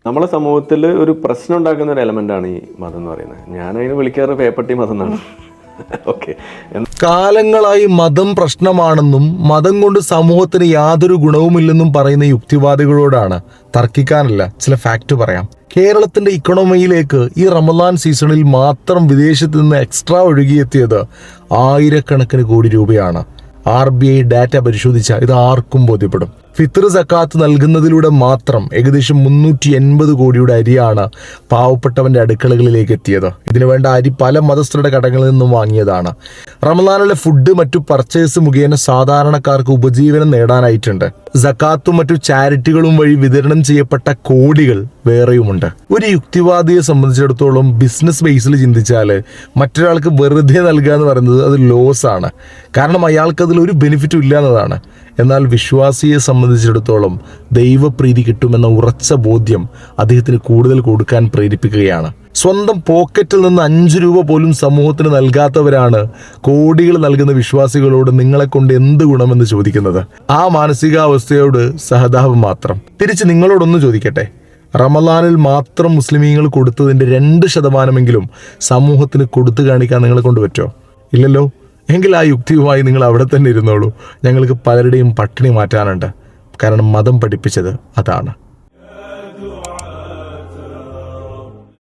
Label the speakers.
Speaker 1: നമ്മളെ സമൂഹത്തിൽ ഒരു പ്രശ്നം ഉണ്ടാക്കുന്ന ഒരു എലമെന്റാണ് ഈ മതം എന്ന് പറയുന്നത്. ഞാൻ അതിന് വിളിക്കാറ് പേപ്പട്ടി മതം എന്നാണ്. ഓക്കെ,
Speaker 2: കാലങ്ങളായി മതം പ്രശ്നമാണെന്നും മതം കൊണ്ട് സമൂഹത്തിന് യാതൊരു ഗുണവുമില്ലെന്നും പറയുന്ന യുക്തിവാദികളോടാണ് തർക്കിക്കാനല്ല, ചില ഫാക്ട് പറയാം. കേരളത്തിന്റെ ഇക്കണോമിയിലേക്ക് ഈ റമദാൻ സീസണിൽ മാത്രം വിദേശത്ത് നിന്ന് എക്സ്ട്രാ ഒഴുകിയെത്തിയത് ആയിരക്കണക്കിന് കോടി രൂപയാണ്. RBI ഡാറ്റ പരിശോധിച്ചാൽ ഇത് ആർക്കും ബോധ്യപ്പെടും. ഫിത്ർ സക്കാത്ത് നൽകുന്നതിലൂടെ മാത്രം ഏകദേശം 380 കോടിയുടെ അരിയാണ് പാവപ്പെട്ടവന്റെ അടുക്കളകളിലേക്ക് എത്തിയത്. ഇതിനു വേണ്ട അരി പല മതസ്ഥരുടെ കടകളിൽ നിന്നും വാങ്ങിയതാണ്. റമദാനിലെ ഫുഡ് മറ്റു പർച്ചേസ് മുഖേന സാധാരണക്കാർക്ക് ഉപജീവനം നേടാനായിട്ടുണ്ട്. സക്കാത്തും മറ്റു ചാരിറ്റികളും വഴി വിതരണം ചെയ്യപ്പെട്ട കോടികൾ വേറെയുമുണ്ട്. ഒരു യുക്തിവാദിയെ സംബന്ധിച്ചിടത്തോളം ബിസിനസ് ബേസിൽ ചിന്തിച്ചാൽ മറ്റൊരാൾക്ക് വെറുതെ നൽകുക എന്ന് പറയുന്നത് അത് ലോസ് ആണ്. കാരണം അയാൾക്ക് അതിൽ ഒരു ബെനിഫിറ്റും ഇല്ല എന്നതാണ്. എന്നാൽ വിശ്വാസിയെ സംബന്ധിച്ചിടത്തോളം ദൈവപ്രീതി കിട്ടുമെന്ന ഉറച്ച ബോധ്യം അദ്ദേഹത്തിന് കൂടുതൽ കൊടുക്കാൻ പ്രേരിപ്പിക്കുകയാണ്. സ്വന്തം പോക്കറ്റിൽ നിന്ന് 5 രൂപ പോലും സമൂഹത്തിന് നൽകാത്തവരാണ് കോടികൾ നൽകുന്ന വിശ്വാസികളോട് നിങ്ങളെ കൊണ്ട് എന്ത് ഗുണമെന്ന് ചോദിക്കുന്നത്. ആ മാനസികാവസ്ഥയോട് സഹതാപം മാത്രം. തിരിച്ച് നിങ്ങളോടൊന്ന് ചോദിക്കട്ടെ, റമദാനിൽ മാത്രം മുസ്ലിമീങ്ങൾ കൊടുത്തതിൻ്റെ 2% സമൂഹത്തിന് കൊടുത്തു കാണിക്കാൻ നിങ്ങളെ കൊണ്ട് പറ്റുമോ? ഇല്ലല്ലോ. എങ്കിൽ ആ യുക്തിയുമായി നിങ്ങൾ അവിടെ തന്നെ ഇരുന്നോളൂ. ഞങ്ങൾക്ക് പലരുടെയും പട്ടിണി മാറ്റാനുണ്ട്. കാരണം മതം പഠിപ്പിച്ചത് അതാണ്.